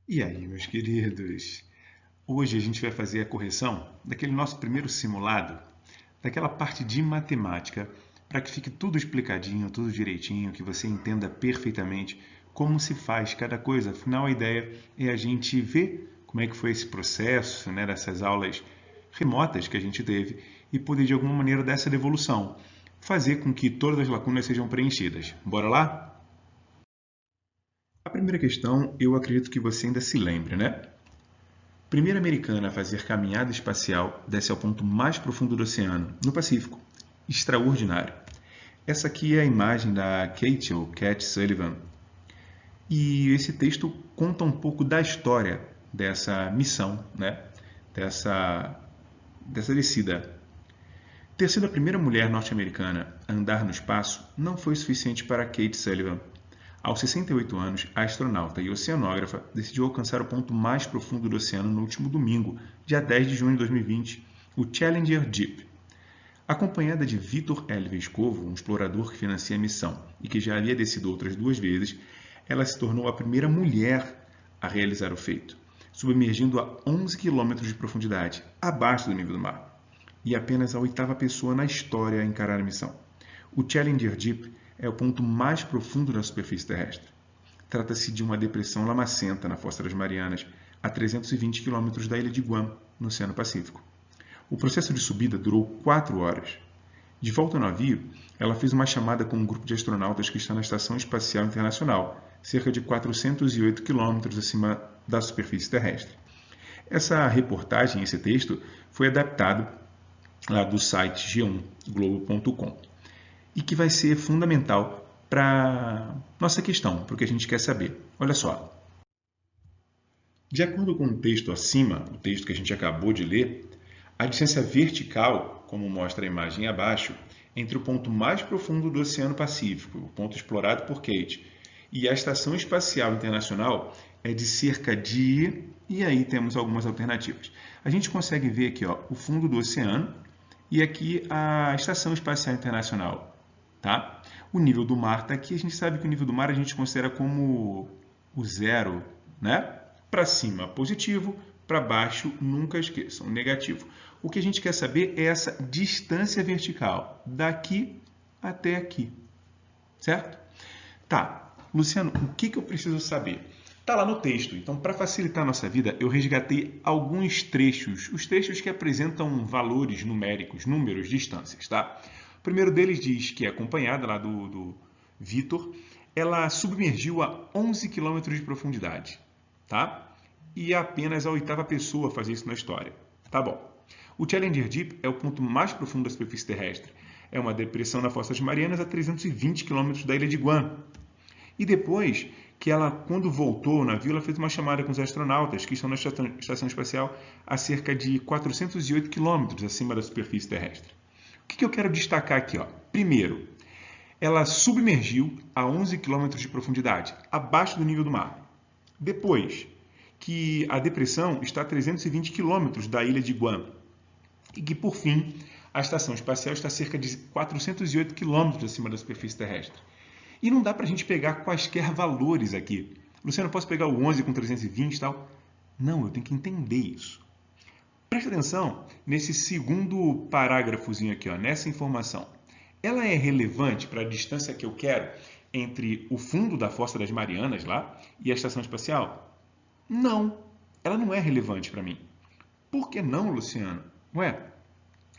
E aí, meus queridos? Hoje a gente vai fazer a correção daquele nosso primeiro simulado, daquela parte de matemática, para que fique tudo explicadinho, tudo direitinho, que você entenda perfeitamente como se faz cada coisa. Afinal, a ideia é a gente ver como é que foi esse processo, né, dessas aulas remotas que a gente teve e poder, de alguma maneira, dessa devolução, fazer com que todas as lacunas sejam preenchidas. Bora lá? A primeira questão, eu acredito que você ainda se lembre, né? Primeira americana a fazer caminhada espacial desce ao ponto mais profundo do oceano, no Pacífico. Extraordinário. Essa aqui é a imagem da Kate, ou Cat Sullivan, e esse texto conta um pouco da história dessa missão, né? dessa descida. Ter sido a primeira mulher norte-americana a andar no espaço não foi suficiente para Kate Sullivan. Aos 68 anos, a astronauta e oceanógrafa decidiu alcançar o ponto mais profundo do oceano no último domingo, dia 10 de junho de 2020, o Challenger Deep. Acompanhada de Vitor L. Vescovo, um explorador que financia a missão e que já havia descido outras duas vezes, ela se tornou a primeira mulher a realizar o feito, submergindo a 11 quilômetros de profundidade, abaixo do nível do mar, e apenas a oitava pessoa na história a encarar a missão. O Challenger Deep é o ponto mais profundo da superfície terrestre. Trata-se de uma depressão lamacenta na Fossa das Marianas, a 320 quilômetros da ilha de Guam, no Oceano Pacífico. O processo de subida durou 4 horas. De volta ao navio, ela fez uma chamada com um grupo de astronautas que está na Estação Espacial Internacional, cerca de 408 quilômetros acima da superfície terrestre. Essa reportagem, esse texto, foi adaptado lá do site g1globo.com e que vai ser fundamental para nossa questão, para o que a gente quer saber. Olha só. De acordo com o texto acima, o texto que a gente acabou de ler, a distância vertical, como mostra a imagem abaixo, entre o ponto mais profundo do Oceano Pacífico, o ponto explorado por Kate, e a Estação Espacial Internacional é de cerca de... E aí temos algumas alternativas. A gente consegue ver aqui ó, o fundo do oceano e aqui a Estação Espacial Internacional. Tá? O nível do mar está aqui. A gente sabe que o nível do mar a gente considera como o zero, né? Para cima, positivo. Para baixo, nunca esqueçam, negativo. O que a gente quer saber é essa distância vertical, daqui até aqui, certo? Tá, Luciano, o que eu preciso saber? Está lá no texto, então para facilitar a nossa vida, eu resgatei alguns trechos, os trechos que apresentam valores numéricos, números, distâncias, tá? O primeiro deles diz que é acompanhada lá do Vitor, ela submergiu a 11 quilômetros de profundidade, tá? E é apenas a oitava pessoa a fazer isso na história. Tá bom. O Challenger Deep é o ponto mais profundo da superfície terrestre. É uma depressão na Fossa das Marianas a 320 quilômetros da ilha de Guam. E depois que ela, quando voltou ao navio, ela fez uma chamada com os astronautas que estão na estação espacial a cerca de 408 quilômetros acima da superfície terrestre. O que eu quero destacar aqui? Ó? Primeiro, ela submergiu a 11 quilômetros de profundidade, abaixo do nível do mar. Depois, que a depressão está a 320 quilômetros da ilha de Guam. E que, por fim, a estação espacial está a cerca de 408 quilômetros acima da superfície terrestre. E não dá para a gente pegar quaisquer valores aqui. Luciano, posso pegar o 11 com 320 e tal? Não, eu tenho que entender isso. Presta atenção nesse segundo parágrafozinho aqui, ó, nessa informação. Ela é relevante para a distância que eu quero entre o fundo da Fossa das Marianas lá e a estação espacial? Não, ela não é relevante para mim. Por que não, Luciano? Ué,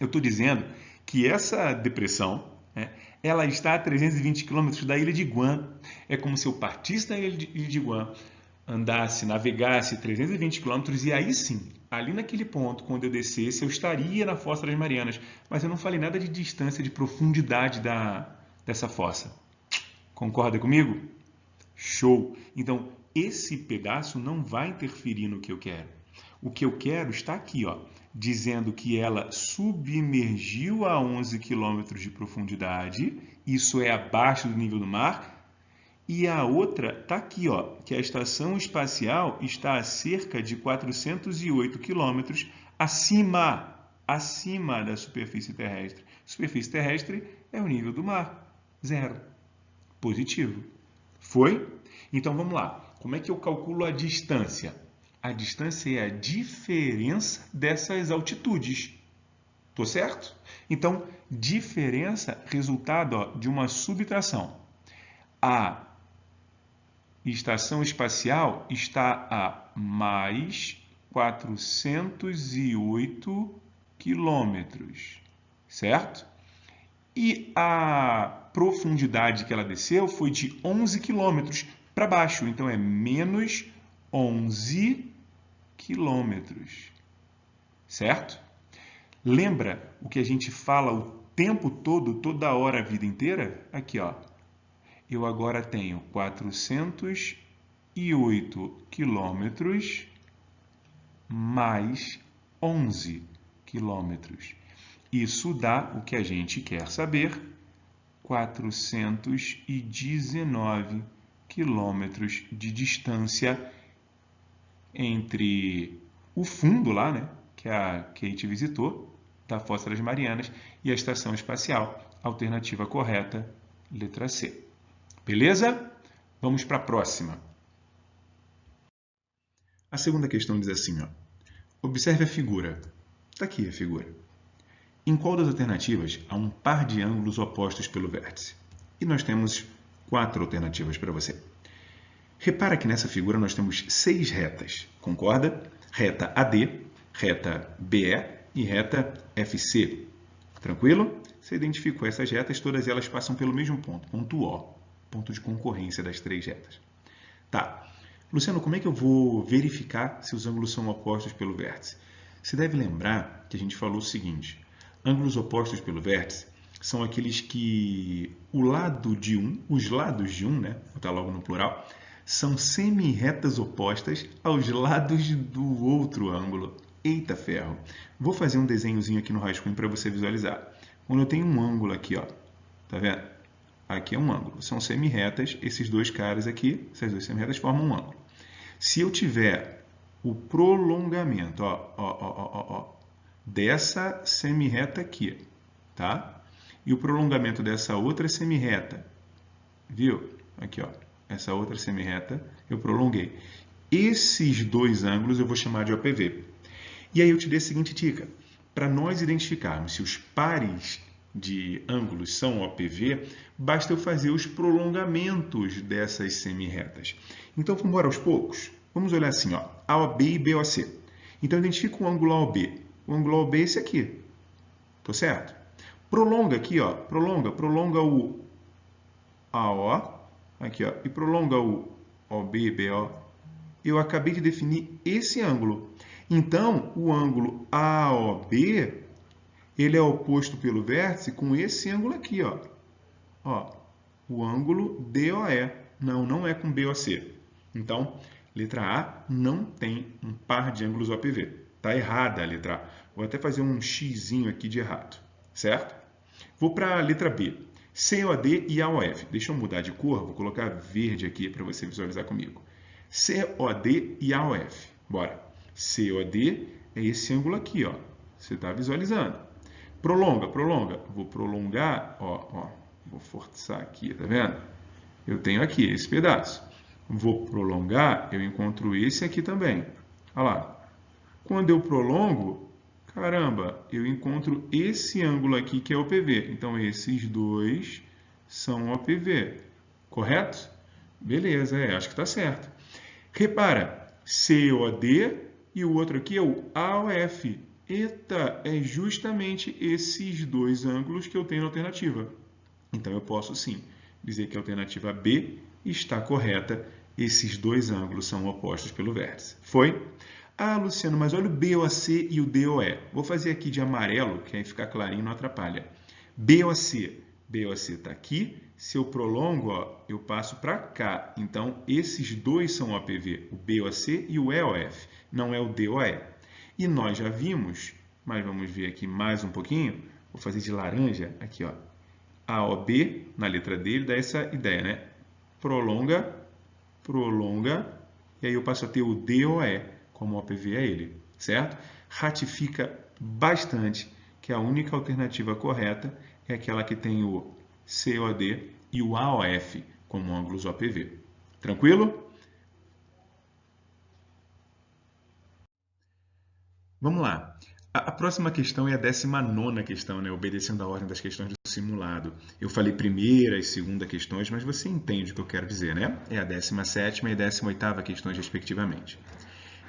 eu estou dizendo que essa depressão, né, ela está a 320 quilômetros da ilha de Guam. É como se eu partisse da ilha de Guam, andasse, navegasse 320 quilômetros e aí sim, ali naquele ponto, quando eu descesse, eu estaria na Fossa das Marianas. Mas eu não falei nada de distância, de profundidade dessa fossa. Concorda comigo? Show! Então, esse pedaço não vai interferir no que eu quero. O que eu quero está aqui, ó, dizendo que ela submergiu a 11 quilômetros de profundidade, isso é abaixo do nível do mar, e a outra está aqui, ó, que a estação espacial está a cerca de 408 quilômetros acima da superfície terrestre. Superfície terrestre é o nível do mar, zero. Positivo. Foi? Então vamos lá. como é que eu calculo a distância? A distância é a diferença dessas altitudes. Tô certo? Então, diferença, resultado ó, de uma subtração. A estação espacial está a mais 408 quilômetros, certo? E a profundidade que ela desceu foi de 11 quilômetros para baixo, então é menos 11 quilômetros, certo? Lembra o que a gente fala o tempo todo, toda hora, a vida inteira? Aqui, ó. Eu agora tenho 408 quilômetros mais 11 quilômetros. Isso dá o que a gente quer saber, 419 quilômetros de distância entre o fundo lá, né, que a Kate visitou, da Fossa das Marianas, e a Estação Espacial. Alternativa correta, letra C. Beleza? Vamos para a próxima. A segunda questão diz assim, ó. Observe a figura. Está aqui a figura. Em qual das alternativas há um par de ângulos opostos pelo vértice? E nós temos 4 alternativas para você. Repara que nessa figura nós temos 6 retas, concorda? Reta AD, reta BE e reta FC. Tranquilo? Você identificou essas retas, todas elas passam pelo mesmo ponto, ponto O, ponto de concorrência das 3 retas. Tá. Luciano, como é que eu vou verificar se os ângulos são opostos pelo vértice? Você deve lembrar que a gente falou o seguinte, ângulos opostos pelo vértice são aqueles que os lados de um, né, vou botar logo no plural, são semi-retas opostas aos lados do outro ângulo. Eita ferro! Vou fazer um desenhozinho aqui no rascunho para você visualizar. Quando eu tenho um ângulo aqui, ó, tá vendo? Aqui é um ângulo. São semi-retas, esses dois caras aqui, essas duas semi-retas formam um ângulo. Se eu tiver o prolongamento, dessa semi-reta aqui, tá? E o prolongamento dessa outra semi-reta, viu? Aqui, ó, essa outra semi-reta, eu prolonguei. Esses dois ângulos eu vou chamar de OPV. E aí eu te dei a seguinte dica. Para nós identificarmos se os pares de ângulos são OPV, basta eu fazer os prolongamentos dessas semi-retas. Então, vamos embora aos poucos. Vamos olhar assim, ó, AOB e BOC. Então, identifica o ângulo AOB. O ângulo AOB é esse aqui. Tô certo? Prolonga aqui, ó, prolonga o AO, aqui, ó, e prolonga o OB e BO. Eu acabei de definir esse ângulo. Então, o ângulo AOB, ele é oposto pelo vértice com esse ângulo aqui, ó. Ó, o ângulo DOE. Não é com BOC. Então, letra A não tem um par de ângulos OPV. Está errada a letra A. Vou até fazer um xizinho aqui de errado, certo? Vou para a letra B. COD e AOF. Deixa eu mudar de cor, vou colocar verde aqui para você visualizar comigo. COD e AOF. Bora. COD é esse ângulo aqui, ó. Você está visualizando. Prolonga. Vou prolongar, ó. Vou forçar aqui, tá vendo? Eu tenho aqui esse pedaço. Vou prolongar, eu encontro esse aqui também. Olha lá. Quando eu prolongo, caramba, eu encontro esse ângulo aqui que é OPV. Então, esses dois são OPV. Correto? Beleza, acho que está certo. Repara, COD e o outro aqui é o AOF. Eita, é justamente esses dois ângulos que eu tenho na alternativa. Então, eu posso sim dizer que a alternativa B está correta. Esses dois ângulos são opostos pelo vértice. Foi? Ah, Luciano, mas olha o BOC e o DOE. Vou fazer aqui de amarelo, que aí fica clarinho, não atrapalha. BOC está aqui. Se eu prolongo, ó, eu passo para cá. Então, esses dois são OPV, o BOC e o EOF. Não é o DOE. E nós já vimos, mas vamos ver aqui mais um pouquinho. Vou fazer de laranja aqui, ó. AOB, na letra dele, dá essa ideia, né? Prolonga, e aí eu passo a ter o DOE, como OPV é ele, certo? Ratifica bastante que a única alternativa correta é aquela que tem o COD e o AOF como ângulos OPV. Tranquilo? Vamos lá. A próxima questão é a 19ª questão, né? Obedecendo a ordem das questões do simulado. Eu falei primeira e segunda questões, mas você entende o que eu quero dizer, né? É a 17ª e 18ª questões, respectivamente.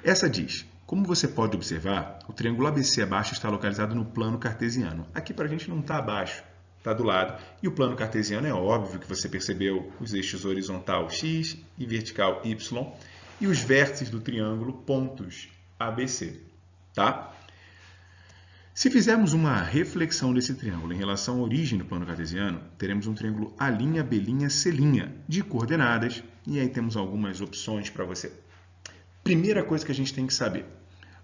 Essa diz: como você pode observar, o triângulo ABC abaixo está localizado no plano cartesiano. Aqui para a gente não está abaixo, está do lado. E o plano cartesiano é óbvio que você percebeu os eixos horizontal x e vertical y e os vértices do triângulo pontos ABC. Tá? Se fizermos uma reflexão desse triângulo em relação à origem do plano cartesiano, teremos um triângulo A', B', C' de coordenadas, e aí temos algumas opções para você. Primeira coisa que a gente tem que saber,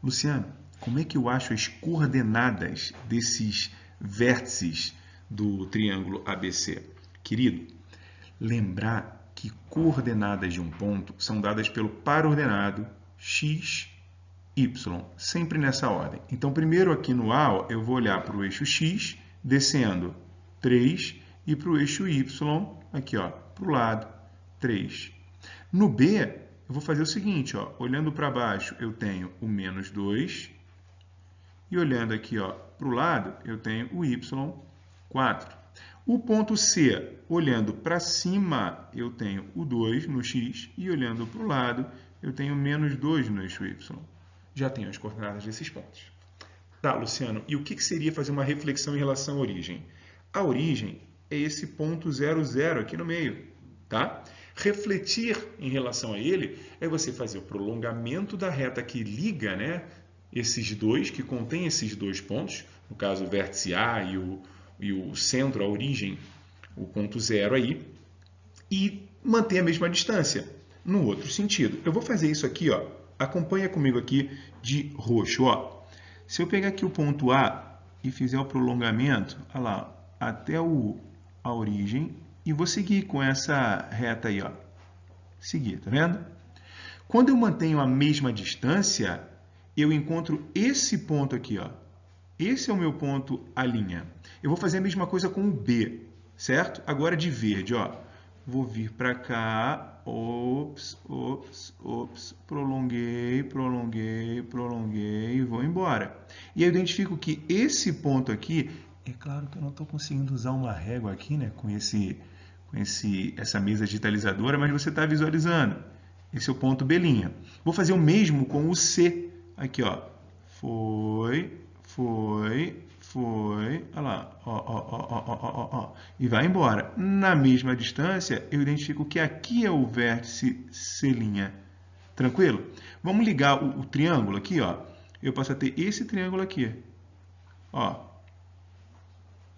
Luciano, como é que eu acho as coordenadas desses vértices do triângulo ABC? Querido, lembrar que coordenadas de um ponto são dadas pelo par ordenado x, y, sempre nessa ordem. Então, primeiro aqui no A, eu vou olhar para o eixo x, descendo 3, e para o eixo y, aqui, para o lado, 3. No B, eu vou fazer o seguinte, olhando para baixo, eu tenho o menos 2, e olhando aqui para o lado, eu tenho o y, 4. O ponto C, olhando para cima, eu tenho o 2 no x, e olhando para o lado, eu tenho menos 2 no eixo y. Já tenho as coordenadas desses pontos. Tá, Luciano, e o que seria fazer uma reflexão em relação à origem? A origem é esse ponto 0, 0 aqui no meio, tá? Refletir em relação a ele é você fazer o prolongamento da reta que liga, né, esses dois, que contém esses dois pontos, no caso o vértice A e o centro, a origem, o ponto 0 aí, e manter a mesma distância, no outro sentido. Eu vou fazer isso aqui, acompanha comigo aqui de roxo. Se eu pegar aqui o ponto A e fizer o prolongamento, olha lá, até a origem, e vou seguir com essa reta aí, seguir, tá vendo? Quando eu mantenho a mesma distância, eu encontro esse ponto aqui, Esse é o meu ponto A'. Eu vou fazer a mesma coisa com o B, certo? Agora de verde, Vou vir para cá, prolonguei, e vou embora. E aí eu identifico que esse ponto aqui, é claro que eu não estou conseguindo usar uma régua aqui, né, com essa mesa digitalizadora, mas você está visualizando. Esse é o ponto B'. Vou fazer o mesmo com o C. Aqui, foi, olha lá, e vai embora. Na mesma distância, eu identifico que aqui é o vértice C'. Tranquilo? Vamos ligar o triângulo aqui, Eu passo a ter esse triângulo aqui,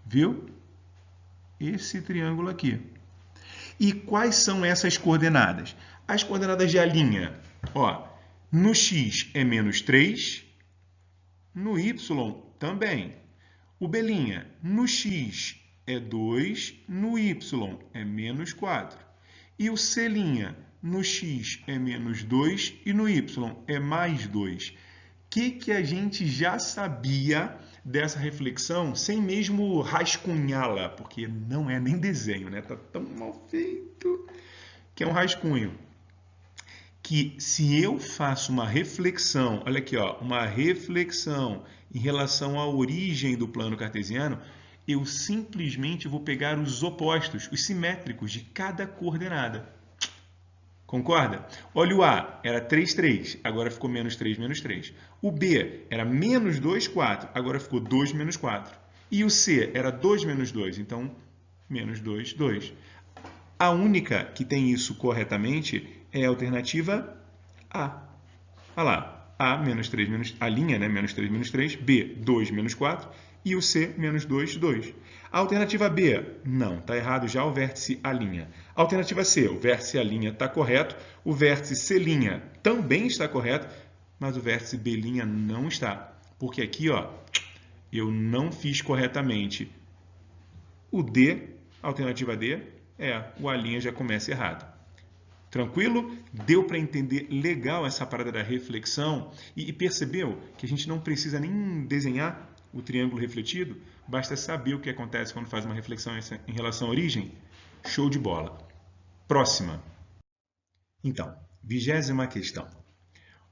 Viu? Esse triângulo aqui. E quais são essas coordenadas? As coordenadas de A', no x é menos 3, no y também. O B', no x é 2, no y é menos 4. E o C', no x é menos 2 e no y é mais 2. O que a gente já sabia dessa reflexão sem mesmo rascunhá-la? Porque não é nem desenho, né? Tá tão mal feito que é um rascunho. Que se eu faço uma reflexão, olha aqui, uma reflexão em relação à origem do plano cartesiano, eu simplesmente vou pegar os opostos, os simétricos de cada coordenada. Concorda? Olha o A, era 3, 3, agora ficou menos 3, menos 3. O B era menos 2, 4, agora ficou 2, menos 4. E o C era 2, menos 2, então menos 2, 2. A única que tem isso corretamente é a alternativa A. Olha lá, A, menos 3, menos, a linha, né? Menos 3, menos 3. B, 2, menos 4. E o C, menos 2, 2. A alternativa B, não, está errado já o vértice A'. A alternativa C, o vértice A' está correto. O vértice C' também está correto, mas o vértice B' não está. Porque aqui, eu não fiz corretamente o D, a alternativa D, o A' já começa errado. Tranquilo? Deu para entender legal essa parada da reflexão e percebeu que a gente não precisa nem desenhar o triângulo refletido, basta saber o que acontece quando faz uma reflexão em relação à origem? Show de bola! Próxima. Então, 20ª questão.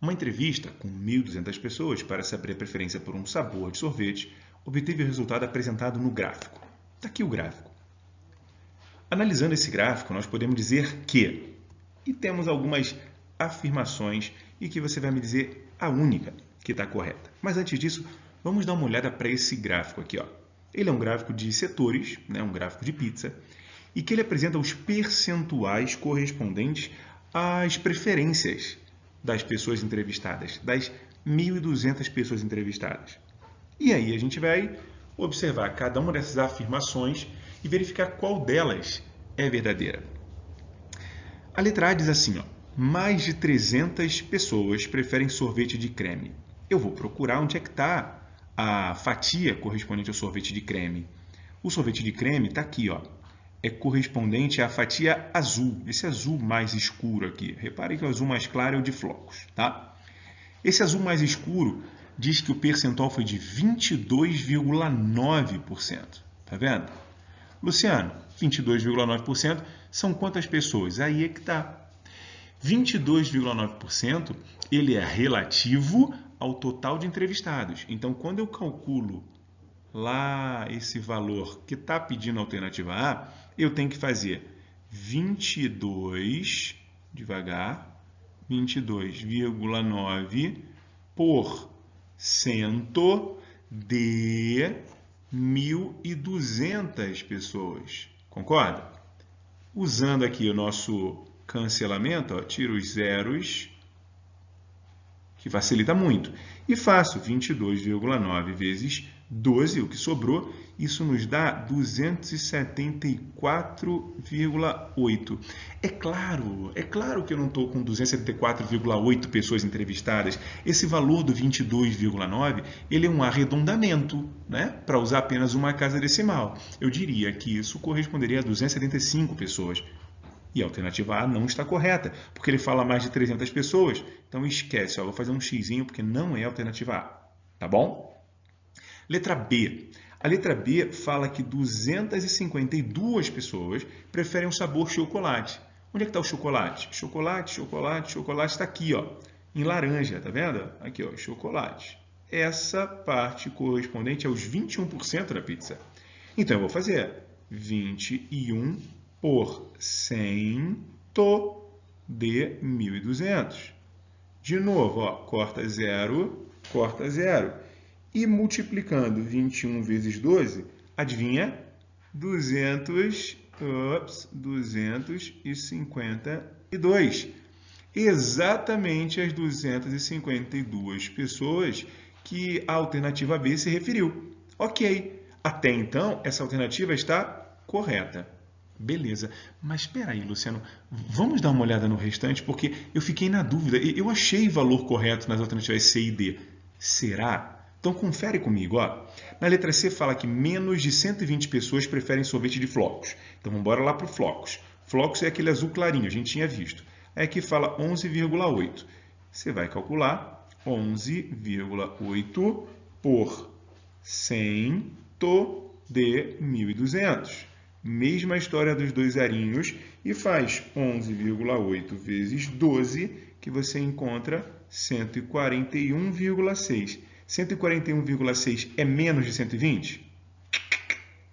Uma entrevista com 1.200 pessoas para saber a preferência por um sabor de sorvete obteve o resultado apresentado no gráfico. Está aqui o gráfico. Analisando esse gráfico, nós podemos dizer que, e temos algumas afirmações e que você vai me dizer a única que está correta. Mas antes disso, vamos dar uma olhada para esse gráfico aqui. Ó. Ele é um gráfico de setores, né, um gráfico de pizza, e que ele apresenta os percentuais correspondentes às preferências das pessoas entrevistadas, das 1.200 pessoas entrevistadas. E aí a gente vai observar cada uma dessas afirmações e verificar qual delas é verdadeira. A letra A diz assim, ó, mais de 300 pessoas preferem sorvete de creme. Eu vou procurar onde é que está a fatia correspondente ao sorvete de creme. O sorvete de creme está aqui, ó. É correspondente à fatia azul, esse azul mais escuro aqui. Reparem que o azul mais claro é o de flocos, tá? Esse azul mais escuro diz que o percentual foi de 22,9%. Tá vendo? Luciano, 22,9% são quantas pessoas? Aí é que tá. 22,9% ele é relativo ao total de entrevistados. Então, quando eu calculo lá esse valor que está pedindo a alternativa A, eu tenho que fazer 22, devagar, 22,9% de 1.200 pessoas. Concorda? Usando aqui o nosso cancelamento, ó, tiro os zeros, que facilita muito. E faço 22,9 vezes 12, o que sobrou, isso nos dá 274,8. É claro que eu não estou com 274,8 pessoas entrevistadas. Esse valor do 22,9, ele é um arredondamento, né? Para usar apenas uma casa decimal. Eu diria que isso corresponderia a 275 pessoas. E a alternativa A não está correta, porque ele fala mais de 300 pessoas. Então esquece, ó, vou fazer um xizinho porque não é a alternativa A. Tá bom? Letra B. A letra B fala que 252 pessoas preferem o sabor chocolate. Onde é que está o chocolate? Chocolate está aqui, ó, em laranja, tá vendo? Aqui, ó, chocolate. Essa parte correspondente aos 21% da pizza. Então eu vou fazer 21% de 1.200. De novo, ó, corta zero. E multiplicando 21 vezes 12, adivinha? 252. Exatamente as 252 pessoas que a alternativa B se referiu. Ok, até então essa alternativa está correta. Beleza, mas espera aí, Luciano, vamos dar uma olhada no restante, porque eu fiquei na dúvida. Eu achei valor correto nas alternativas C e D. Será? Então, confere comigo. Ó. Na letra C fala que menos de 120 pessoas preferem sorvete de flocos. Então, vamos embora lá para o flocos. Flocos é aquele azul clarinho, a gente tinha visto. Aí aqui fala 11,8. Você vai calcular 11,8% de 1.200. Mesma história dos dois zerinhos e faz 11,8 vezes 12, que você encontra 141,6. 141,6 é menos de 120?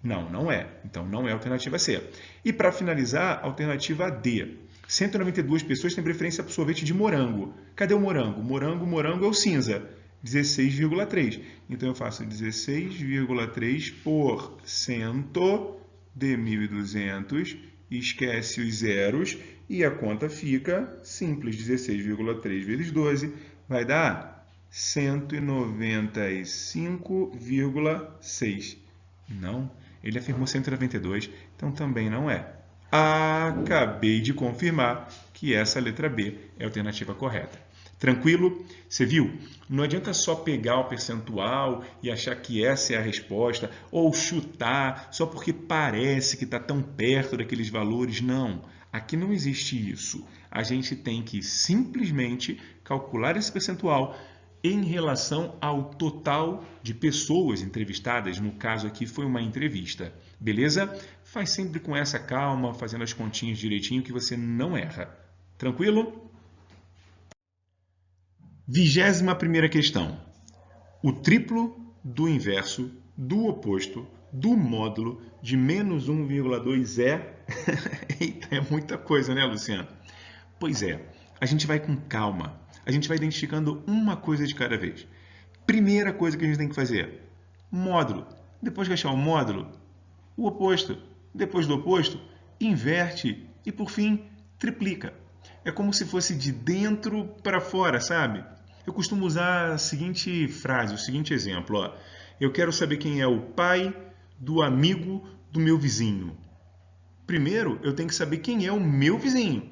Não, não é. Então, não é a alternativa C. E para finalizar, a alternativa D. 192 pessoas têm preferência por sorvete de morango. Cadê o morango? Morango é o cinza. 16,3. Então, eu faço 16,3% de 1.200. Esquece os zeros e a conta fica simples. 16,3 vezes 12 vai dar 195,6. Não, ele afirmou 192, então também não é. Acabei de confirmar que essa letra B é a alternativa correta. Tranquilo? Você viu? Não adianta só pegar o percentual e achar que essa é a resposta, ou chutar só porque parece que está tão perto daqueles valores. Não, aqui não existe isso. A gente tem que simplesmente calcular esse percentual em relação ao total de pessoas entrevistadas. No caso aqui foi uma entrevista. Beleza? Faz sempre com essa calma, fazendo as continhas direitinho, que você não erra. Tranquilo? 21ª questão. O triplo do inverso do oposto do módulo de menos 1,2 é... Eita, é muita coisa, né, Luciano? Pois é, a gente vai com calma. A gente vai identificando uma coisa de cada vez. Primeira coisa que a gente tem que fazer, módulo. Depois que achar o módulo, o oposto. Depois do oposto, inverte e, por fim, triplica. É como se fosse de dentro para fora, sabe? Eu costumo usar a seguinte frase, o seguinte exemplo. Ó. Eu quero saber quem é o pai do amigo do meu vizinho. Primeiro, eu tenho que saber quem é o meu vizinho,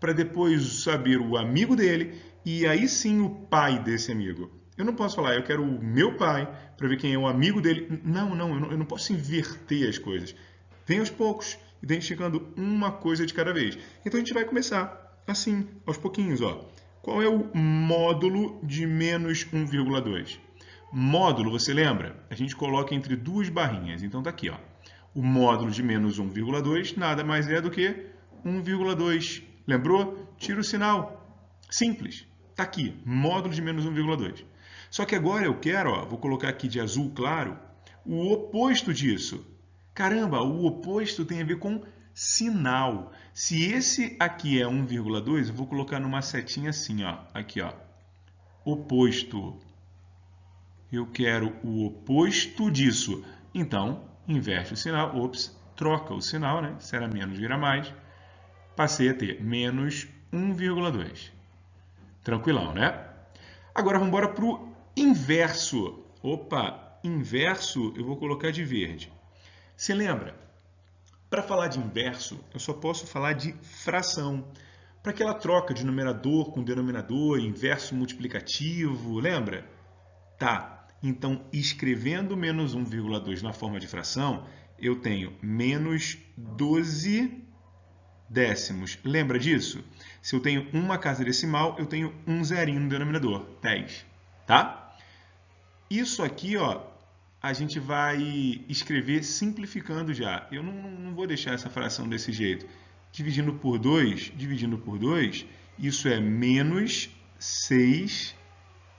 para depois saber o amigo dele e aí sim o pai desse amigo. Eu não posso falar, eu quero o meu pai para ver quem é o amigo dele. Não, eu não posso inverter as coisas. Vem aos poucos, identificando uma coisa de cada vez. Então a gente vai começar assim, aos pouquinhos. Ó. Qual é o módulo de menos 1,2? Módulo, você lembra? A gente coloca entre duas barrinhas. Então tá aqui, ó. O módulo de menos 1,2 nada mais é do que 1,2. Lembrou? Tira o sinal. Simples. Está aqui, módulo de menos 1,2. Só que agora eu quero, ó, vou colocar aqui de azul claro, o oposto disso. Caramba, o oposto tem a ver com sinal. Se esse aqui é 1,2, eu vou colocar numa setinha assim, ó. Aqui, ó. Oposto. Eu quero o oposto disso. Então, inverte o sinal. Ops, troca o sinal, né? Se era menos, vira mais. Passei a ter menos 1,2. Tranquilão, né? Agora vamos embora para o inverso. Opa, inverso eu vou colocar de verde. Se lembra? Para falar de inverso, eu só posso falar de fração. Para aquela troca de numerador com denominador, inverso multiplicativo, lembra? Tá. Então, escrevendo menos 1,2 na forma de fração, eu tenho menos 12 décimos. Lembra disso? Se eu tenho uma casa decimal, eu tenho um zerinho no denominador, 10. Tá? Isso aqui, ó, a gente vai escrever simplificando já. Eu não vou deixar essa fração desse jeito. Dividindo por 2, isso é menos 6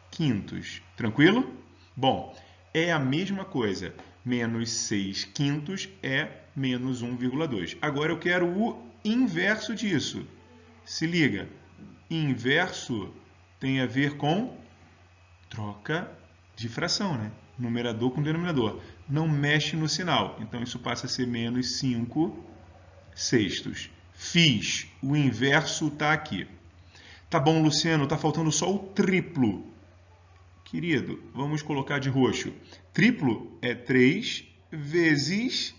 quintos. Tranquilo? Bom, é a mesma coisa. Menos 6 quintos é menos 1,2. Agora eu quero o inverso disso. Se liga, inverso tem a ver com troca de fração, né? Numerador com denominador. Não mexe no sinal. Então isso passa a ser menos 5 sextos. Fiz. O inverso está aqui. Tá bom, Luciano, está faltando só o triplo. Querido, vamos colocar de roxo. Triplo é 3 vezes...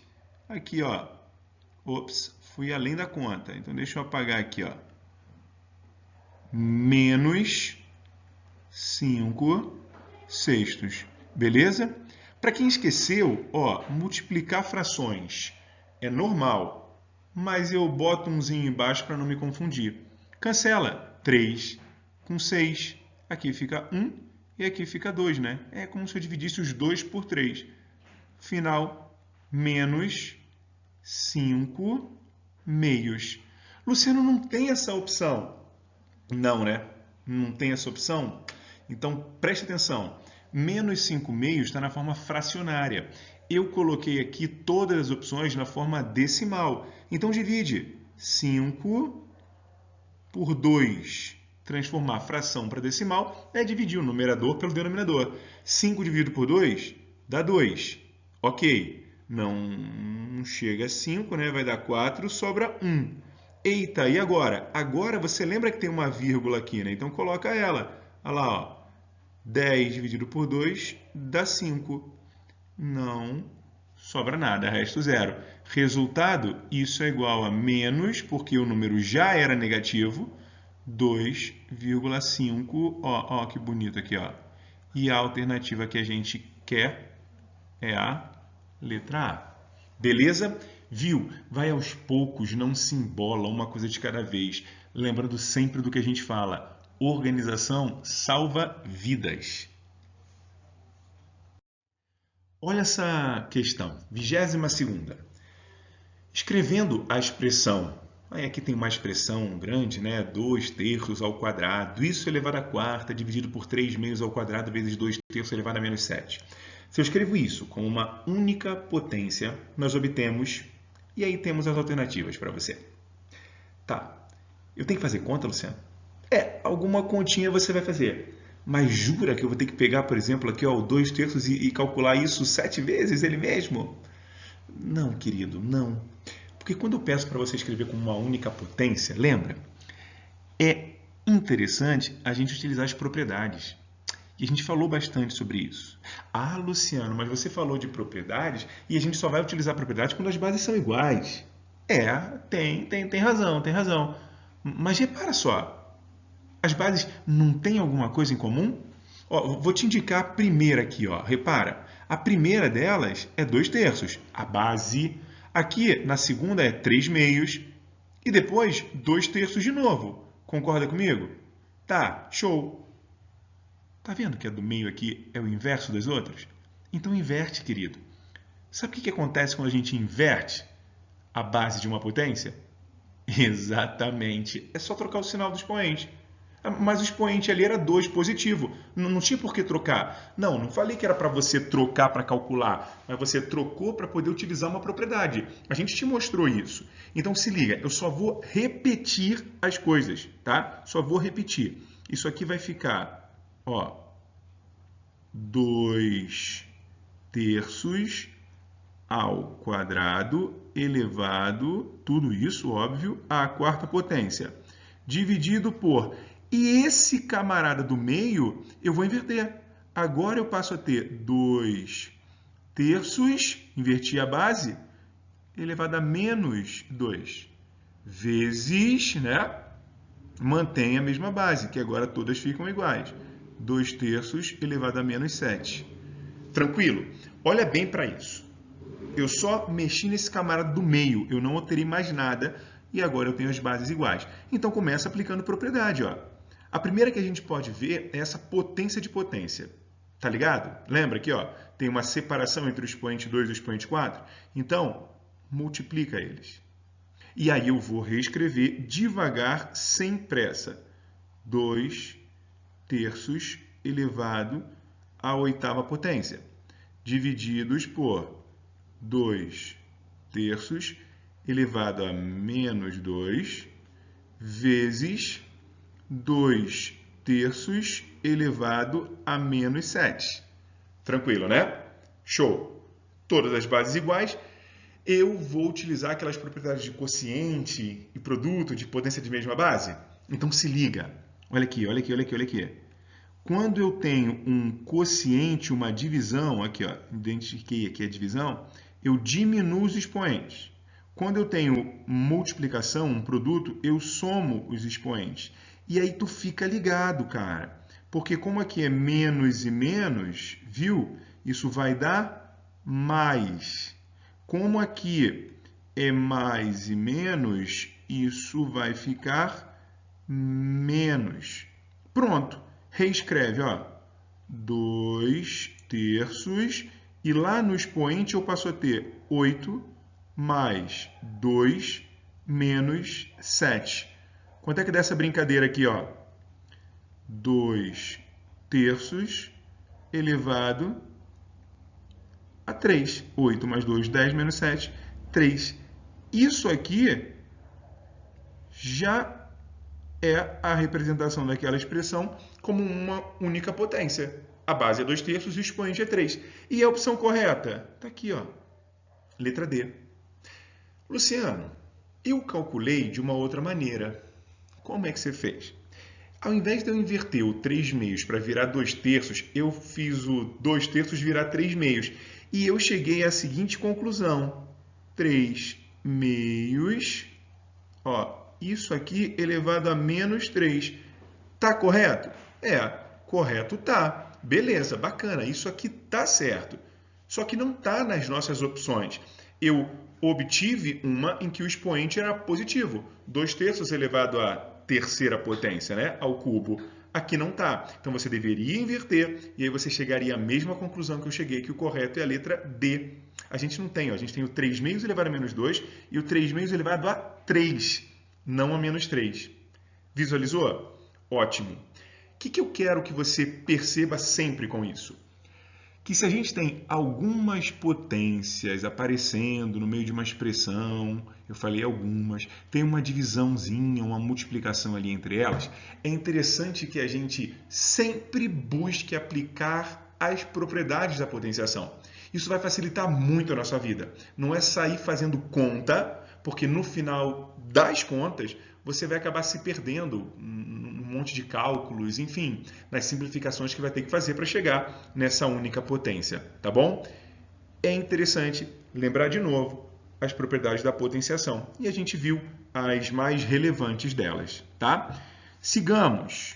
Aqui, ó. Ops, fui além da conta. Então, deixa eu apagar aqui, ó. Menos 5 sextos. Beleza? Para quem esqueceu, ó, multiplicar frações é normal, mas eu boto umzinho embaixo para não me confundir. Cancela 3 com 6. Aqui fica 1 e aqui fica 2, né? É como se eu dividisse os 2 por 3. Final, menos 5 meios. Luciano, não tem essa opção. Não, né? Não tem essa opção? Então, preste atenção. Menos 5 meios está na forma fracionária. Eu coloquei aqui todas as opções na forma decimal. Então, divide 5 por 2. Transformar fração para decimal é dividir o numerador pelo denominador. 5 dividido por 2 dá 2. Ok. Não chega a 5, né? Vai dar 4, sobra 1. Eita, e agora? Agora você lembra que tem uma vírgula aqui, né? Então coloca ela. Olha lá, ó. 10 dividido por 2 dá 5. Não sobra nada, resto 0. Resultado, isso é igual a menos, porque o número já era negativo, 2,5. Ó, que bonito aqui, ó. E a alternativa que a gente quer é a letra A. Beleza? Viu? Vai aos poucos, não se embola, uma coisa de cada vez. Lembrando sempre do que a gente fala. Organização salva vidas. Olha essa questão. 22ª. Escrevendo a expressão Aí aqui tem uma expressão grande, né? 2 terços ao quadrado. Isso elevado à quarta, dividido por 3 meios ao quadrado, vezes 2 terços elevado a menos 7. Se eu escrevo isso com uma única potência, nós obtemos... E aí temos as alternativas para você. Tá. Eu tenho que fazer conta, Luciano? Alguma continha você vai fazer. Mas jura que eu vou ter que pegar, por exemplo, aqui ó, o 2 terços e calcular isso 7 vezes ele mesmo? Não, querido, não. Porque quando eu peço para você escrever com uma única potência, lembra? É interessante a gente utilizar as propriedades. E a gente falou bastante sobre isso. Ah, Luciano, mas você falou de propriedades e a gente só vai utilizar propriedades quando as bases são iguais. Tem razão, tem razão. Mas repara só, as bases não têm alguma coisa em comum? Ó, vou te indicar a primeira aqui, ó. Repara, a primeira delas é 2 terços, a base. Aqui, na segunda, é 3 meios. E depois, 2 terços de novo. Concorda comigo? Tá, show. Tá vendo que a do meio aqui é o inverso das outras? Então inverte, querido. Sabe o que acontece quando a gente inverte a base de uma potência? Exatamente. É só trocar o sinal do expoente. Mas o expoente ali era 2 positivo. Não tinha por que trocar. Não falei que era para você trocar para calcular, mas você trocou para poder utilizar uma propriedade. A gente te mostrou isso. Então se liga, eu só vou repetir as coisas, tá? Só vou repetir. Isso aqui vai ficar, ó, 2 terços ao quadrado elevado, tudo isso, óbvio, à quarta potência, dividido por... E esse camarada do meio, eu vou inverter. Agora eu passo a ter 2 terços, inverti a base, elevado a menos 2, vezes, né? Mantém a mesma base, que agora todas ficam iguais. 2 terços elevado a menos 7. Tranquilo? Olha bem para isso. Eu só mexi nesse camarada do meio, eu não alterei mais nada e agora eu tenho as bases iguais. Então começa aplicando propriedade, ó. A primeira que a gente pode ver é essa potência de potência. Tá ligado? Lembra aqui, ó, tem uma separação entre o expoente 2 e o expoente 4? Então, multiplica eles. E aí eu vou reescrever devagar, sem pressa. 2 terços elevado à oitava potência, divididos por 2 terços elevado a menos 2, vezes 2 terços elevado a menos 7. Tranquilo, né? Show! Todas as bases iguais. Eu vou utilizar aquelas propriedades de quociente e produto de potência de mesma base. Então se liga. Olha aqui, olha aqui, olha aqui, olha aqui. Quando eu tenho um quociente, uma divisão, aqui, ó, identifiquei aqui a divisão, eu diminuo os expoentes. Quando eu tenho multiplicação, um produto, eu somo os expoentes. E aí tu fica ligado, cara. Porque como aqui é menos e menos, viu? Isso vai dar mais. Como aqui é mais e menos, isso vai ficar menos. Pronto. Reescreve, ó. 2 terços. E lá no expoente eu passo a ter 8 mais 2 menos 7. Quanto é que dá essa brincadeira aqui, ó? 2 terços elevado a 3. 8 mais 2, 10 menos 7, 3. Isso aqui já é a representação daquela expressão como uma única potência. A base é 2 terços e o expoente é 3. E a opção correta? Está aqui, ó. Letra D. Luciano, eu calculei de uma outra maneira. Como é que você fez? Ao invés de eu inverter o 3 meios para virar 2 terços, eu fiz o 2 terços virar 3 meios. E eu cheguei à seguinte conclusão. 3 meios, ó, isso aqui elevado a menos 3. Tá correto? Correto tá. Beleza, bacana, isso aqui tá certo. Só que não tá nas nossas opções. Eu obtive uma em que o expoente era positivo. 2 terços elevado à terceira potência, né? Ao cubo. Aqui não tá. Então você deveria inverter e aí você chegaria à mesma conclusão que eu cheguei, que o correto é a letra D. A gente não tem, ó. A gente tem o 3 meios elevado a menos 2 e o 3 meios elevado a 3. não a menos 3. Visualizou? Ótimo. O que eu quero que você perceba sempre com isso? Que se a gente tem algumas potências aparecendo no meio de uma expressão, eu falei algumas, tem uma divisãozinha, uma multiplicação ali entre elas, é interessante que a gente sempre busque aplicar as propriedades da potenciação. Isso vai facilitar muito a nossa vida. Não é sair fazendo conta, porque no final das contas você vai acabar se perdendo num monte de cálculos, enfim, nas simplificações que vai ter que fazer para chegar nessa única potência, tá bom? É interessante lembrar de novo as propriedades da potenciação e a gente viu as mais relevantes delas, tá? Sigamos.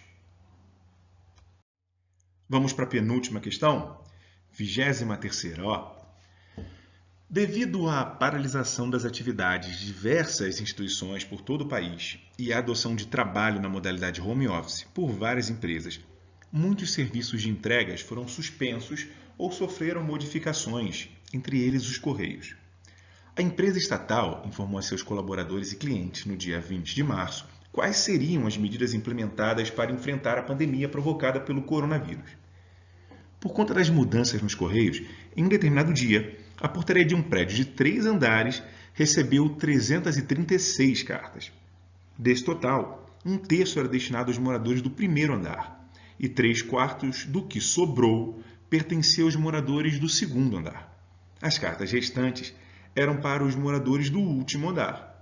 Vamos para a penúltima questão, 23ª, ó. Devido à paralisação das atividades de diversas instituições por todo o país e à adoção de trabalho na modalidade home office por várias empresas, muitos serviços de entregas foram suspensos ou sofreram modificações, entre eles os Correios. A empresa estatal informou a seus colaboradores e clientes no dia 20 de março quais seriam as medidas implementadas para enfrentar a pandemia provocada pelo coronavírus. Por conta das mudanças nos Correios, em um determinado dia, a portaria de um prédio de 3 andares recebeu 336 cartas. Desse total, 1/3 era destinado aos moradores do primeiro andar e 3/4 do que sobrou pertencia aos moradores do segundo andar. As cartas restantes eram para os moradores do último andar.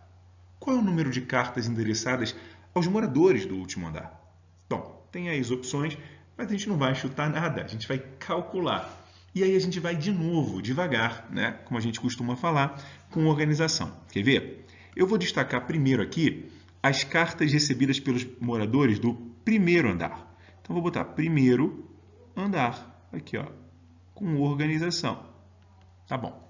Qual é o número de cartas endereçadas aos moradores do último andar? Bom, tem aí as opções, mas a gente não vai chutar nada, a gente vai calcular. E aí a gente vai de novo, devagar, né? Como a gente costuma falar, com organização. Quer ver? Eu vou destacar primeiro aqui as cartas recebidas pelos moradores do primeiro andar. Então, vou botar primeiro andar, aqui, ó, com organização. Tá bom.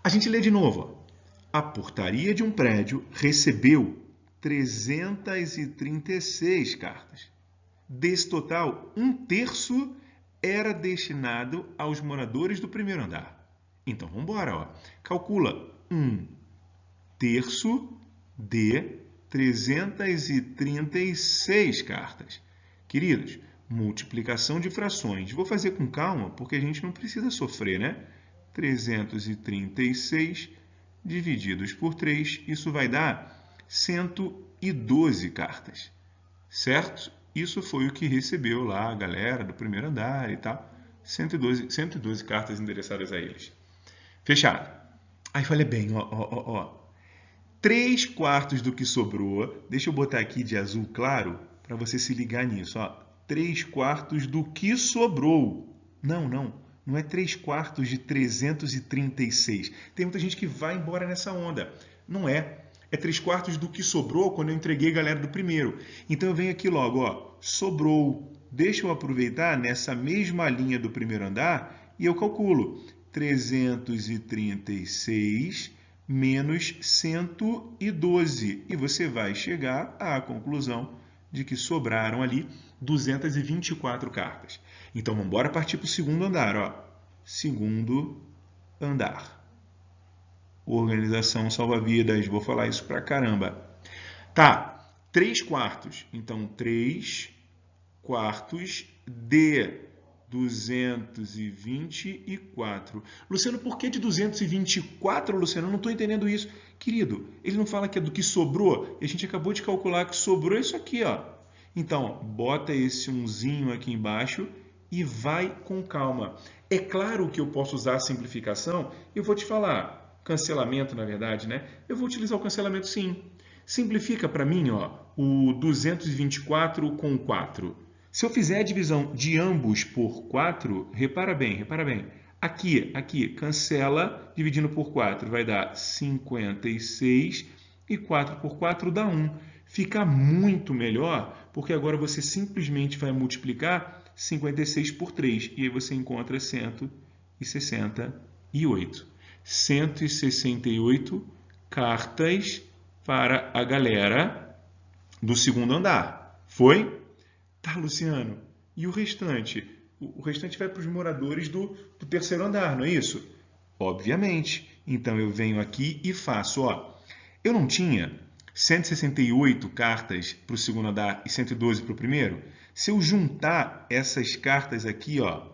A gente lê de novo. Ó. A portaria de um prédio recebeu 336 cartas. Desse total, 1/3 era destinado aos moradores do primeiro andar. Então, vamos embora. Ó. Calcula 1/3 de 336 cartas. Queridos, multiplicação de frações. Vou fazer com calma, porque a gente não precisa sofrer, né? 336 divididos por 3, isso vai dar 112 cartas, certo? Isso foi o que recebeu lá a galera do primeiro andar e tal. 112 cartas endereçadas a eles. Fechado. Aí falei bem, ó. 3/4 do que sobrou. Deixa eu botar aqui de azul claro para você se ligar nisso. Ó. 3/4 do que sobrou. Não é 3/4 de 336. Tem muita gente que vai embora nessa onda. Não é. É 3/4 do que sobrou quando eu entreguei a galera do primeiro. Então eu venho aqui logo, ó, sobrou. Deixa eu aproveitar nessa mesma linha do primeiro andar e eu calculo 336 menos 112. E você vai chegar à conclusão de que sobraram ali 224 cartas. Então vamos embora partir para o segundo andar, ó. Segundo andar. Organização salva-vidas, vou falar isso pra caramba. Tá, 3/4. Então, 3/4 de 224. Luciano, por que de 224, Luciano? Eu não estou entendendo isso. Querido, ele não fala que é do que sobrou? E a gente acabou de calcular que sobrou isso aqui, ó. Então, bota esse umzinho aqui embaixo e vai com calma. É claro que eu posso usar a simplificação, eu vou te falar. Cancelamento, na verdade, né? Eu vou utilizar o cancelamento sim. Simplifica para mim, ó, o 224 com 4. Se eu fizer a divisão de ambos por 4, repara bem. Aqui, cancela dividindo por 4, vai dar 56 e 4 por 4 dá 1. Fica muito melhor, porque agora você simplesmente vai multiplicar 56 por 3 e aí você encontra 168. 168 cartas para a galera do segundo andar. Foi? Tá, Luciano. E o restante? O restante vai para os moradores do terceiro andar, não é isso? Obviamente. Então, eu venho aqui e faço. Ó, eu não tinha 168 cartas para o segundo andar e 112 para o primeiro. Se eu juntar essas cartas aqui, ó,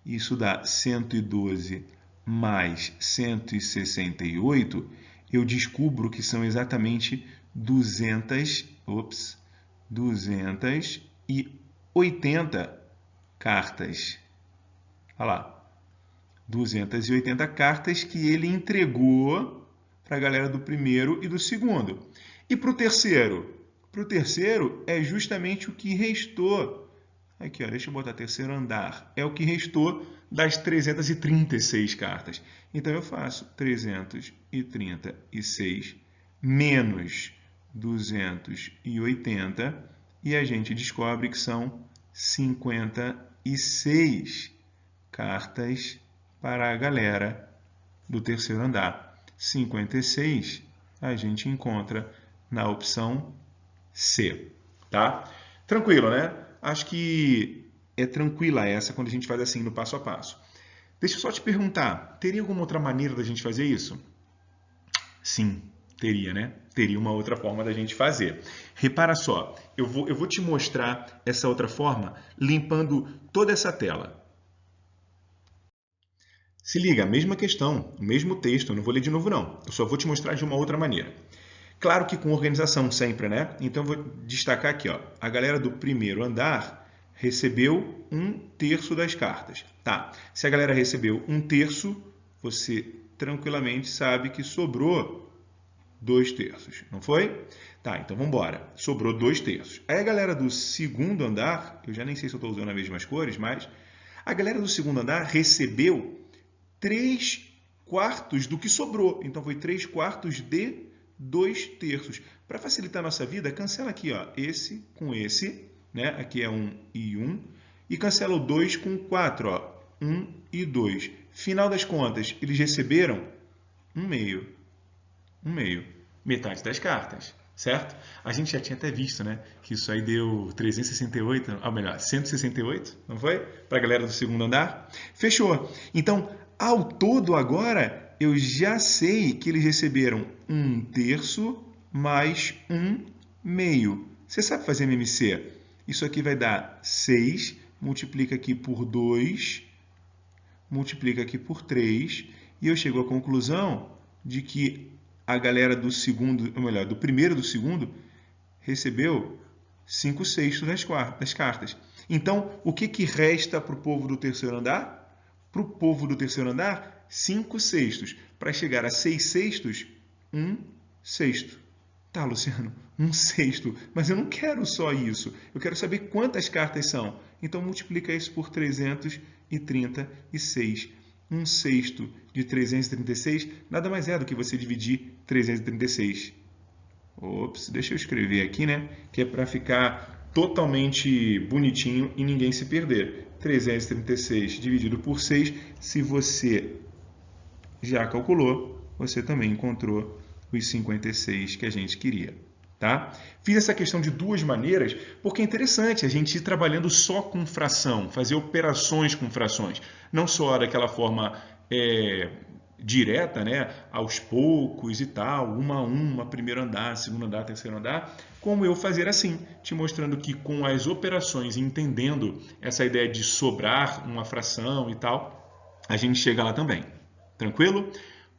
isso dá 112 mais 168, eu descubro que são exatamente 280 cartas. Olha lá, 280 cartas que ele entregou para a galera do primeiro e do segundo. E para o terceiro? Para o terceiro é justamente o que restou. Aqui, ó, deixa eu botar terceiro andar. É o que restou das 336 cartas. Então, eu faço 336 menos 280 e a gente descobre que são 56 cartas para a galera do terceiro andar. 56 a gente encontra na opção C, tá? Tranquilo, né? Acho que é tranquila essa quando a gente faz assim no passo a passo. Deixa eu só te perguntar, teria alguma outra maneira da gente fazer isso? Sim, teria, né? Teria uma outra forma da gente fazer. Repara só, eu vou te mostrar essa outra forma limpando toda essa tela. Se liga, a mesma questão, o mesmo texto, eu não vou ler de novo não. Eu só vou te mostrar de uma outra maneira. Claro que com organização sempre, né? Então eu vou destacar aqui, ó, a galera do primeiro andar recebeu 1/3 das cartas. Tá, se a galera recebeu 1/3, você tranquilamente sabe que sobrou 2/3, não foi? Tá, então vamos embora. Sobrou 2/3. Aí a galera do segundo andar, eu já nem sei se eu estou usando as mesmas cores, mas a galera do segundo andar recebeu 3/4 do que sobrou. Então foi 3/4 de 2/3. Para facilitar a nossa vida, cancela aqui, ó, esse com esse, né? Aqui é 1 e 1. E cancela o 2 com 4, ó, 1 e 2. Final das contas, eles receberam 1/2. 1/2. Metade das cartas, certo? A gente já tinha até visto, né? Que isso aí deu 368, ou melhor, 168, não foi? Para a galera do segundo andar. Fechou. Então, ao todo agora, eu já sei que eles receberam 1/3 mais 1/2. Você sabe fazer MMC? Isso aqui vai dar 6, multiplica aqui por 2, multiplica aqui por 3, e eu chego à conclusão de que a galera do segundo, ou melhor, do primeiro e do segundo, recebeu 5/6 das cartas. Então, o que resta para o povo do terceiro andar? Para o povo do terceiro andar, 5/6. Para chegar a 6/6, 1/6. Tá, Luciano, 1/6. Mas eu não quero só isso. Eu quero saber quantas cartas são. Então, multiplica isso por 336. 1/6 de 336 nada mais é do que você dividir 336. Ops, deixa eu escrever aqui, né? Que é para ficar totalmente bonitinho e ninguém se perder. 336 dividido por 6, se você já calculou, você também encontrou os 56 que a gente queria, tá? Fiz essa questão de duas maneiras porque é interessante a gente ir trabalhando só com fração, fazer operações com frações, não só daquela forma direta, né, aos poucos e tal, uma a uma, primeiro andar, segundo andar, terceiro andar, como eu fazer assim, te mostrando que com as operações, entendendo essa ideia de sobrar uma fração e tal, a gente chega lá também. Tranquilo?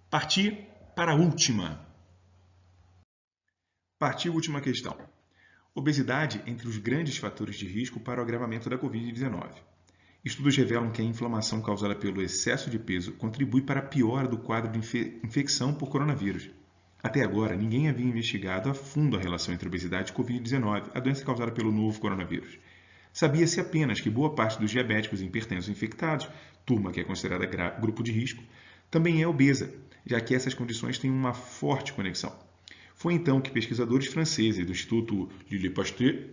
Partir para a última. Partiu a última questão. Obesidade entre os grandes fatores de risco para o agravamento da Covid-19. Estudos revelam que a inflamação causada pelo excesso de peso contribui para a piora do quadro de infecção por coronavírus. Até agora, ninguém havia investigado a fundo a relação entre obesidade e Covid-19, a doença causada pelo novo coronavírus. Sabia-se apenas que boa parte dos diabéticos e hipertensos infectados, turma que é considerada grupo de risco, também é obesa, já que essas condições têm uma forte conexão. Foi então que pesquisadores franceses do Instituto Louis Pasteur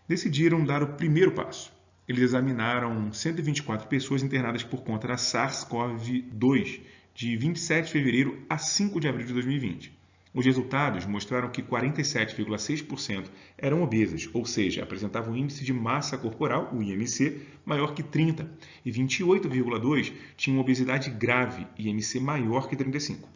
decidiram dar o primeiro passo. Eles examinaram 124 pessoas internadas por conta da SARS-CoV-2 de 27 de fevereiro a 5 de abril de 2020. Os resultados mostraram que 47,6% eram obesas, ou seja, apresentavam um índice de massa corporal, o IMC, maior que 30, e 28,2% tinham obesidade grave, IMC maior que 35.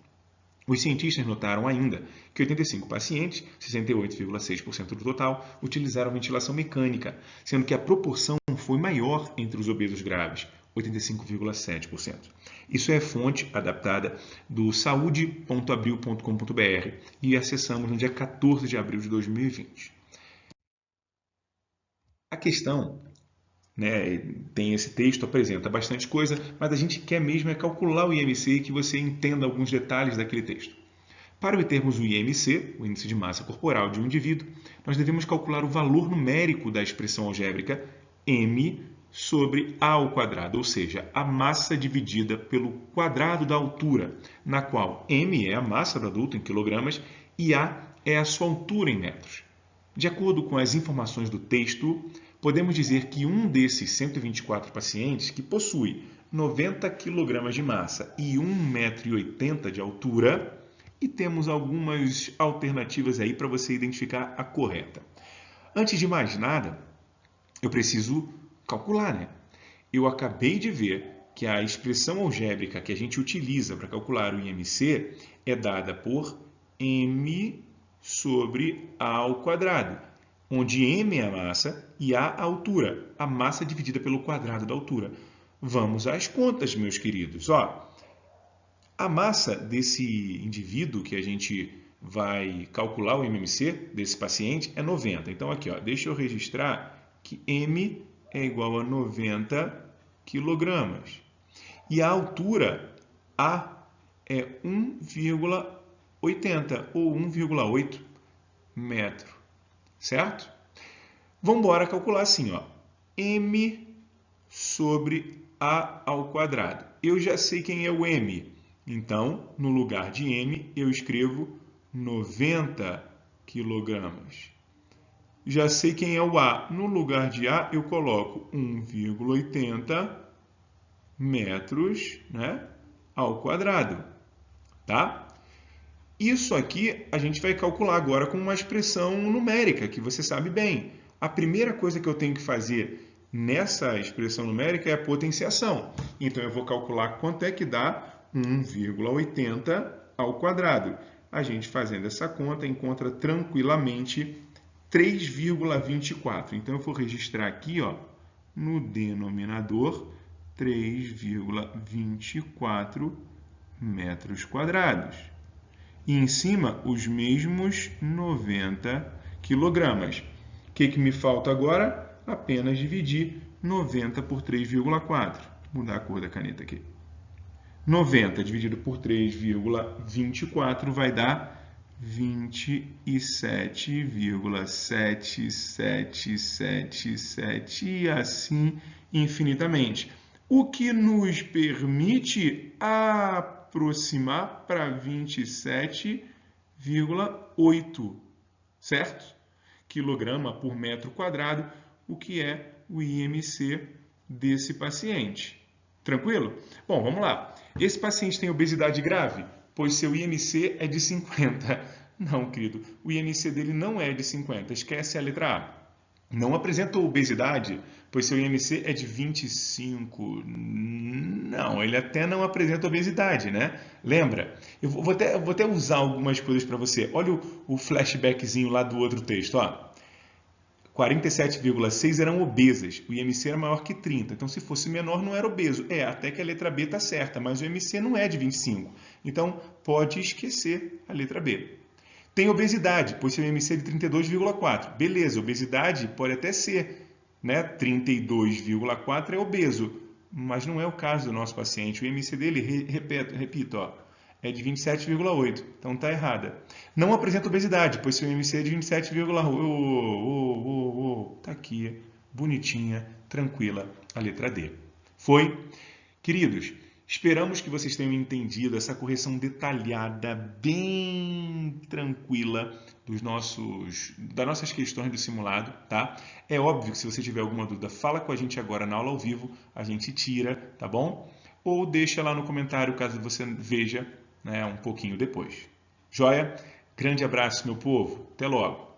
Os cientistas notaram ainda que 85 pacientes, 68,6% do total, utilizaram ventilação mecânica, sendo que a proporção foi maior entre os obesos graves, 85,7%. Isso é fonte adaptada do saude.abril.com.br e acessamos no dia 14 de abril de 2020. A questão, né, tem esse texto, apresenta bastante coisa, mas a gente quer mesmo é calcular o IMC e que você entenda alguns detalhes daquele texto. Para obtermos o IMC, o índice de massa corporal de um indivíduo, nós devemos calcular o valor numérico da expressão algébrica m sobre a ao quadrado, ou seja, a massa dividida pelo quadrado da altura, na qual m é a massa do adulto em quilogramas e a é a sua altura em metros. De acordo com as informações do texto, podemos dizer que um desses 124 pacientes, que possui 90 kg de massa e 1,80 m de altura, e temos algumas alternativas aí para você identificar a correta. Antes de mais nada, eu preciso calcular, né? Eu acabei de ver que a expressão algébrica que a gente utiliza para calcular o IMC é dada por m sobre a ao quadrado, onde m é a massa e a altura, a massa dividida pelo quadrado da altura. Vamos às contas, meus queridos. A massa desse indivíduo que a gente vai calcular o MMC desse paciente é 90. Então, aqui, deixa eu registrar que M é igual a 90 quilogramas. E a altura, A, é 1,80 ou 1,8 metro. Certo? Vamos embora calcular assim, M sobre A ao quadrado. Eu já sei quem é o M. Então, no lugar de M, eu escrevo 90 quilogramas. Já sei quem é o A. No lugar de A, eu coloco 1,80 metros, né, ao quadrado. Tá? Isso aqui a gente vai calcular agora com uma expressão numérica, que você sabe bem. A primeira coisa que eu tenho que fazer nessa expressão numérica é a potenciação. Então, eu vou calcular quanto é que dá 1,80 ao quadrado. A gente fazendo essa conta encontra tranquilamente 3,24. Então, eu vou registrar aqui, no denominador, 3,24 metros quadrados. E em cima, os mesmos 90 quilogramas. O que me falta agora? Apenas dividir 90 por 3,4. Vou mudar a cor da caneta aqui. 90 dividido por 3,24 vai dar 27,7777 e assim infinitamente. O que nos permite aproximar para 27,8, certo? Quilograma por metro quadrado, o que é o IMC desse paciente. Tranquilo? Bom, vamos lá. Esse paciente tem obesidade grave? Pois seu IMC é de 50. Não, querido, o IMC dele não é de 50. Esquece a letra A. Não apresenta obesidade, pois seu IMC é de 25. Não, ele até não apresenta obesidade, né? Lembra? Eu vou até usar algumas coisas para você. Olha o flashbackzinho lá do outro texto, 47,6 eram obesas, o IMC era maior que 30, então se fosse menor não era obeso. Até que a letra B está certa, mas o IMC não é de 25, então pode esquecer a letra B. Tem obesidade, pois seu IMC é de 32,4. Beleza, obesidade pode até ser, né? 32,4 é obeso, mas não é o caso do nosso paciente. O IMC dele, repito, é de 27,8, então está errada. Não apresenta obesidade, pois seu IMC é de 27,8. Está aqui, bonitinha, tranquila, a letra D. Foi? Queridos, esperamos que vocês tenham entendido essa correção detalhada, bem tranquila das nossas questões do simulado, tá? É óbvio que se você tiver alguma dúvida, fala com a gente agora na aula ao vivo, a gente tira, tá bom? Ou deixa lá no comentário caso você veja, né, um pouquinho depois. Joia? Grande abraço, meu povo. Até logo.